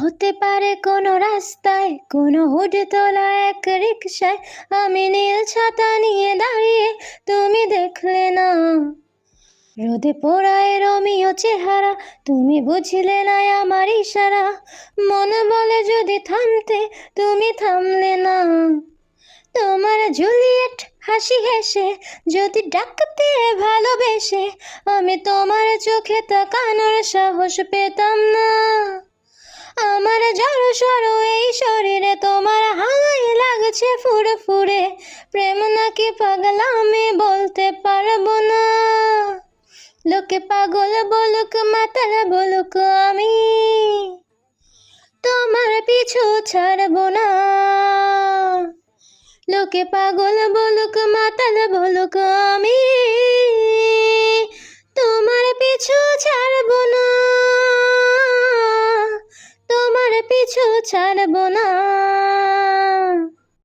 হতে পারে কোনো রাস্তায়, কোনো হুডতলা এক রিকশায় আমি নীল ছাতা নিয়ে দাঁড়িয়ে, তুমি দেখলে না। রোদে পোড়ায় রোমিও চেহারা, তুমি বুঝলে না আমার ইশারা। মনে বলে যদি থামতে, তুমি থামলে না। তোমার জুলিয়েট হাসি হেসে যদি ডাকতে ভালোবেসে, আমি তোমার চোখে তাকানোর সাহস পেতাম না। আমার জড় সড় এই শরীরে তোমার হাওয়াই লাগছে ফুরফুরে, প্রেম নাকি পাগলামি বলতে পারবো না। লোকে পাগল বলুক মাতাল বলুক, আমি তোমার পিছু ছাড়বো না। লোকে পাগল বলুক মাতাল বলুক, আমি তোমার পিছু ছাড়বো না, তোমার পিছু ছাড়বো না।